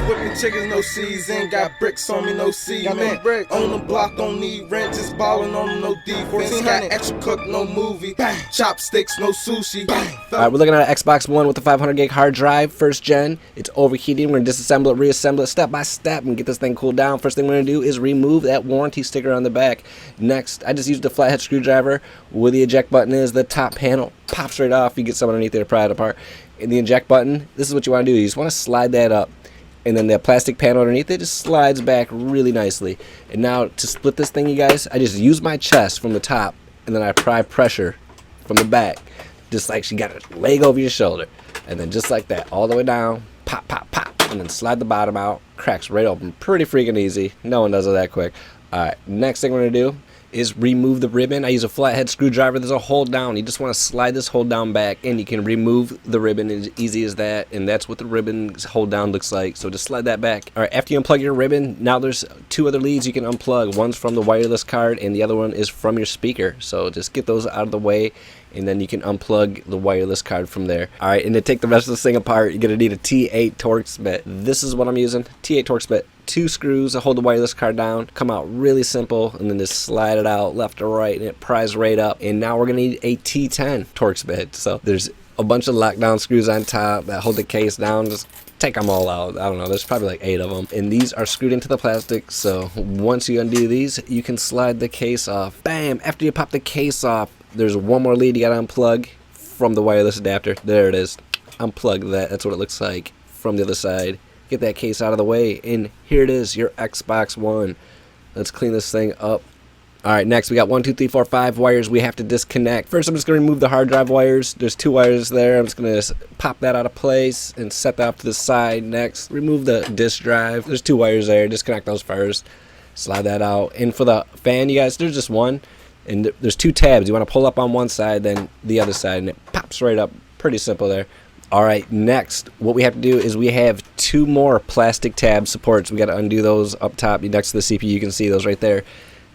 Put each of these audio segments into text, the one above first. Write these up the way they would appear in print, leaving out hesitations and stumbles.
whipping chickens, no season. Got bricks on me, no cement. On the block, don't need rent, just ballin' on no defense. Got extra cook, no movie. Chopsticks, no sushi. Alright, we're looking at an Xbox One with a 500 gig hard drive, first gen. It's overheating. We're gonna disassemble it, reassemble it step by step, and get this thing cooled down. First thing we're gonna do is remove that warranty sticker on the back. Next, I just used a flathead screwdriver. Where the eject button is, the top panel pops right off. You get some underneath there to pry it apart. And the eject button, this is what you want to do. You just want to slide that up, and then the plastic panel underneath it just slides back really nicely. And now to split this thing, you guys, I just use my chest from the top, and then I apply pressure from the back, just like she got a leg over your shoulder. And then just like that, all the way down, pop, pop, pop, and then slide the bottom out. Cracks right open, pretty freaking easy. No one does it that quick. Alright, next thing we're going to do is remove the ribbon. I use a flathead screwdriver. There's a hold down. You just want to slide this hold down back, and you can remove the ribbon as easy as that. And that's what the ribbon hold down looks like. So just slide that back. All right, after you unplug your ribbon, now there's two other leads you can unplug. One's from the wireless card, and the other one is from your speaker. So just get those out of the way, and then you can unplug the wireless card from there. All right, and to take the rest of this thing apart, you're gonna need a T8 Torx bit. This is what I'm using. T8 Torx bit. 2 screws that hold the wireless card down, come out really simple, and then just slide it out left or right, and it pries right up. And now we're gonna need a T10 Torx bit. So there's a bunch of lockdown screws on top that hold the case down. Just take them all out. I don't know, there's probably like 8 of them, and these are screwed into the plastic. So once you undo these, you can slide the case off. Bam! After you pop the case off, there's one more lead you gotta unplug from the wireless adapter. There it is. Unplug that. That's what it looks like from the other side. Get that case out of the way, and here it is, your Xbox One. Let's clean this thing up. Alright, next we got 1, 2, 3, 4, 5 wires we have to disconnect. First I'm just going to remove the hard drive wires. There's 2 wires there. I'm just going to pop that out of place and set that off to the side. Next, remove the disk drive. There's 2 wires there. Disconnect those first. Slide that out. And for the fan, you guys, there's just one. And there's 2 tabs. You want to pull up on one side, then the other side, and it pops right up. Pretty simple there. Alright, next, what we have to do is we have 2 more plastic tab supports. We got to undo those up top next to the CPU. You can see those right there.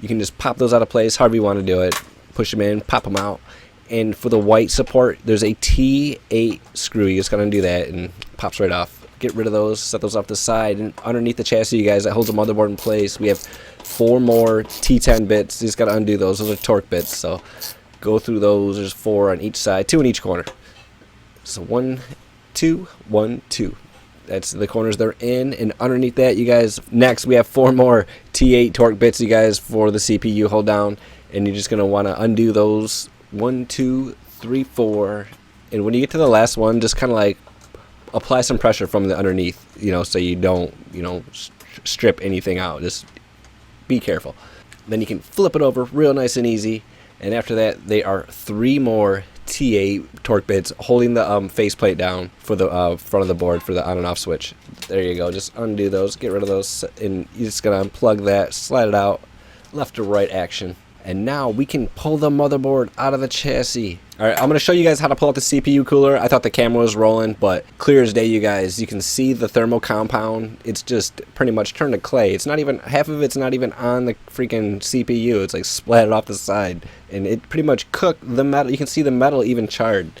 You can just pop those out of place, however you want to do it. Push them in, pop them out. And for the white support, there's a T8 screw. You just got to undo that, and it pops right off. Get rid of those, set those off the side. And underneath the chassis, you guys, that holds the motherboard in place, we have 4 more T10 bits. You just got to undo those. Those are torque bits, so go through those. There's 4 on each side, 2 in each corner. So 1, 2, 1, 2. That's the corners they're in. And underneath that, you guys, next we have 4 more T8 torque bits, you guys, for the CPU hold down. And you're just going to want to undo those. 1, 2, 3, 4. And when you get to the last one, just kind of like apply some pressure from the underneath, you know, so you don't, you know, strip anything out. Just be careful. Then you can flip it over real nice and easy. And after that, they are 3 more T8 torque bits holding the faceplate down for the front of the board for the on and off switch. There you go. Just undo those, get rid of those, and you're just gonna unplug that, slide it out, left to right action. And now we can pull the motherboard out of the chassis. Alright, I'm going to show you guys how to pull out the CPU cooler. I thought the camera was rolling, but clear as day, you guys. You can see the thermal compound. It's just pretty much turned to clay. It's not even, half of it's not even on the freaking CPU. It's like splattered off the side. And it pretty much cooked the metal. You can see the metal even charred,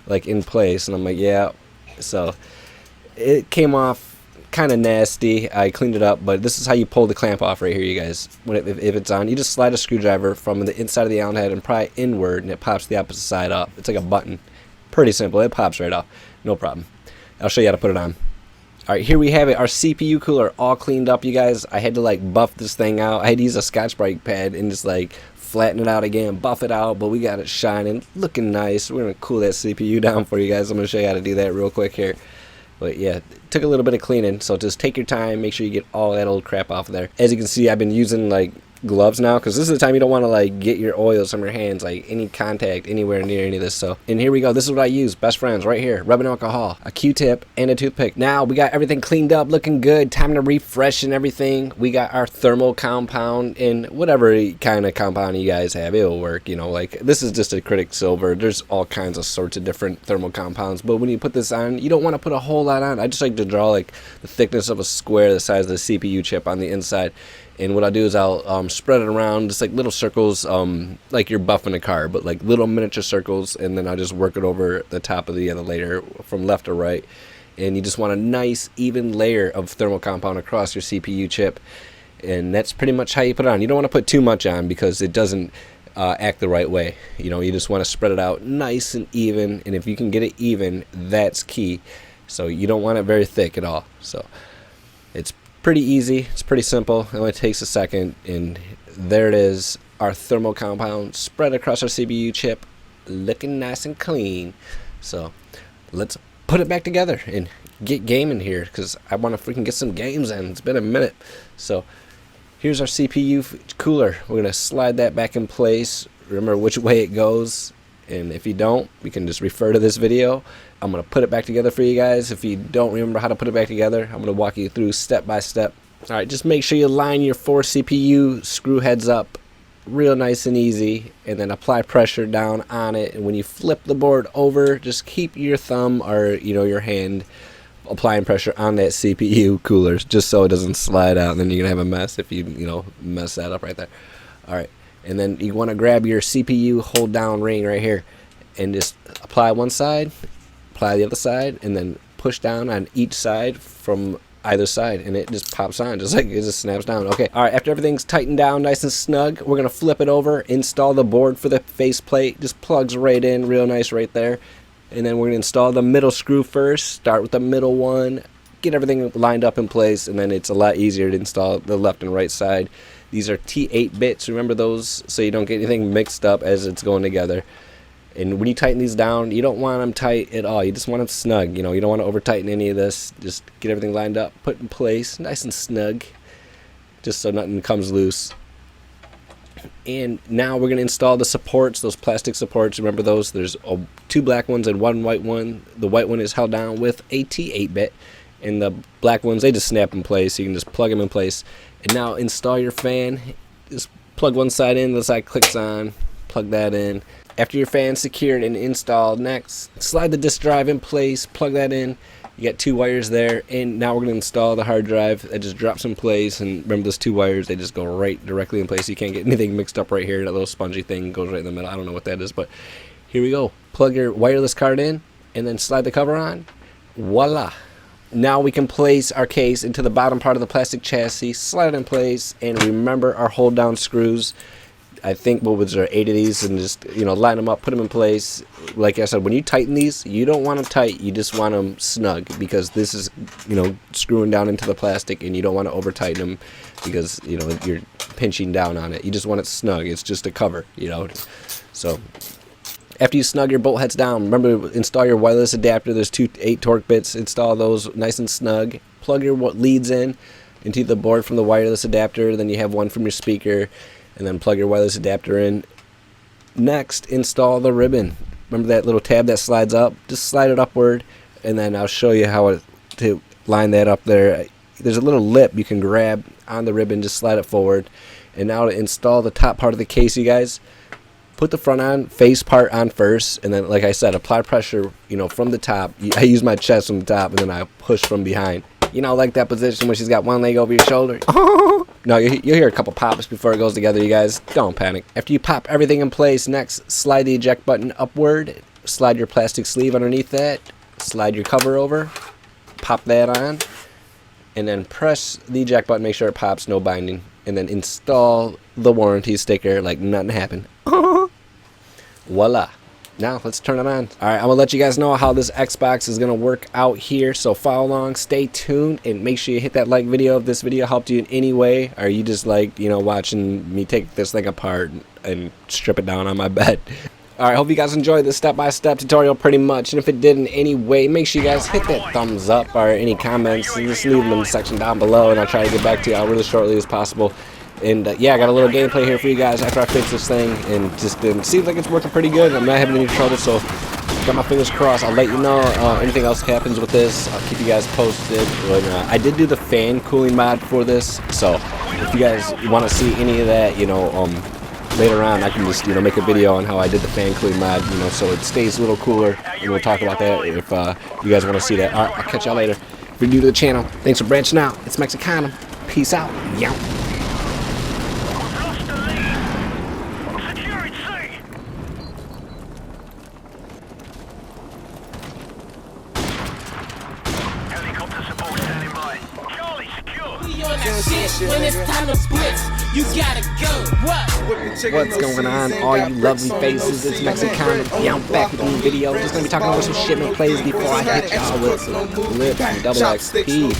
like in place. And I'm like, yeah. So it came off kind of nasty. I cleaned it up, but this is how you pull the clamp off right here, you guys. When if it's on, you just slide a screwdriver from the inside of the Allen head and pry inward, and it pops the opposite side up. It's like a button. Pretty simple. It pops right off. No problem. I'll show you how to put it on. Alright, here we have it. Our CPU cooler all cleaned up, you guys. I had to like buff this thing out. I had to use a Scotch-Brite pad and just like flatten it out again, buff it out, but we got it shining, looking nice. We're going to cool that CPU down for you guys. I'm going to show you how to do that real quick here. But yeah, it took a little bit of cleaning, so just take your time, make sure you get all that old crap off of there. As you can see, I've been using like gloves now, because this is the time you don't want to like get your oils from your hands, like any contact anywhere near any of this. So, and here we go. This is what I use. Best friends right here. Rubbing alcohol, a Q-tip, and a toothpick. Now we got everything cleaned up, looking good. Time to refresh and everything. We got our thermal compound, and whatever kind of compound you guys have, it'll work. You know, like this is just acrylic silver. There's all kinds of sorts of different thermal compounds, but when you put this on, you don't want to put a whole lot on. I just like to draw like the thickness of a square the size of the CPU chip on the inside. And what I'll do is I'll spread it around, just like little circles, like you're buffing a car, but like little miniature circles, and then I'll just work it over the top of the other layer from left to right. and you just want a nice even layer of thermal compound across your CPU chip, and that's pretty much how you put it on. You don't want to put too much on because it doesn't act the right way. You know, you just want to spread it out nice and even, and if you can get it even, that's key. So you don't want it very thick at all. So it's pretty easy, it's pretty simple, it only takes a second, and there it is, our thermal compound spread across our CPU chip, looking nice and clean. So let's put it back together and get gaming here, because I want to freaking get some games in. It's been a minute. So here's our CPU cooler. We're going to slide that back in place. Remember which way it goes, and if you don't, we can just refer to this video. I'm going to put it back together for you guys. If you don't remember how to put it back together, I'm going to walk you through step by step. Alright, just make sure you line your 4 CPU screw heads up real nice and easy, and then apply pressure down on it. And when you flip the board over, just keep your thumb or your hand applying pressure on that CPU cooler, just so it doesn't slide out, and then you're gonna have a mess if you mess that up right there. Alright, and then you want to grab your CPU hold down ring right here and just apply one side, apply the other side, and then push down on each side from either side, and it just pops on, just like it just snaps down. Okay, all right, after everything's tightened down nice and snug, we're gonna flip it over, install the board for the faceplate. Just plugs right in real nice right there, and then we're gonna install the middle screw first. Start with the middle one, get everything lined up in place, and then it's a lot easier to install the left and right side. These are T8 bits, remember those, so you don't get anything mixed up as it's going together. And when you tighten these down, you don't want them tight at all. You just want them snug. You don't want to over tighten any of this. Just get everything lined up, put in place, nice and snug, just so nothing comes loose. And now we're going to install the supports, those plastic supports. Remember those? There's 2 black ones and 1 white one. The white one is held down with a T8 bit, and the black ones, they just snap in place. So you can just plug them in place. And now install your fan. Just plug one side in, the other side clicks on. Plug that in. After your fan's secured and installed, next, slide the disk drive in place, plug that in. You got 2 wires there, and now we're going to install the hard drive. That just drops in place, and remember those 2 wires, they just go right directly in place. You can't get anything mixed up right here. That little spongy thing goes right in the middle. I don't know what that is, but here we go. Plug your wireless card in, and then slide the cover on. Voila! Now we can place our case into the bottom part of the plastic chassis, slide it in place, and remember our hold down screws. I think what was there 8 of these, and just line them up, put them in place. Like I said, when you tighten these, you don't want them tight, you just want them snug, because this is screwing down into the plastic, and you don't want to over tighten them because you're pinching down on it. You just want it snug. It's just a cover, So after you snug your bolt heads down, remember to install your wireless adapter. There's 2 8 torque bits. Install those nice and snug. Plug your leads into the board from the wireless adapter. Then you have one from your speaker, and then plug your wireless adapter in. Next, install the ribbon. Remember that little tab that slides up? Just slide it upward, and then I'll show you how to line that up there. There's a little lip you can grab on the ribbon, just slide it forward. And now to install the top part of the case, you guys, put the front face part on first, and then, like I said, apply pressure, from the top. I use my chest from the top, and then I push from behind. Like that position when she's got one leg over your shoulder. No, you'll hear a couple pops before it goes together, you guys. Don't panic. After you pop everything in place, next, slide the eject button upward. Slide your plastic sleeve underneath that. Slide your cover over. Pop that on. And then press the eject button, make sure it pops, no binding. And then install the warranty sticker like nothing happened. Voila. Now let's turn it on. Alright, I'm gonna let you guys know how this Xbox is gonna work out here, so follow along, stay tuned, and make sure you hit that like video if this video helped you in any way, or you just like watching me take this thing apart and strip it down on my bed. Alright, hope you guys enjoyed this step-by-step tutorial pretty much, and if it did in any way, make sure you guys hit that thumbs up or any comments, and just leave them in the section down below, and I'll try to get back to you really shortly as possible. And yeah, I got a little gameplay here for you guys after I fix this thing, and just it seems like it's working pretty good. I'm not having any trouble, so got my fingers crossed. I'll let you know anything else happens with this. I'll keep you guys posted. But, I did do the fan cooling mod for this, so if you guys want to see any of that, later on, I can just make a video on how I did the fan cooling mod, so it stays a little cooler, and we'll talk about that if you guys want to see that. All right, I'll catch y'all later. If you're new to the channel, thanks for branching out. It's Mexicandom. Peace out. Yeah. on that shit when it's time to blitz. You gotta go. What's going on, all you lovely faces? It's Mexicandom. Yeah, I'm back with a new video. Just gonna be talking about some shipment plays before I hit y'all with some clips and double XP.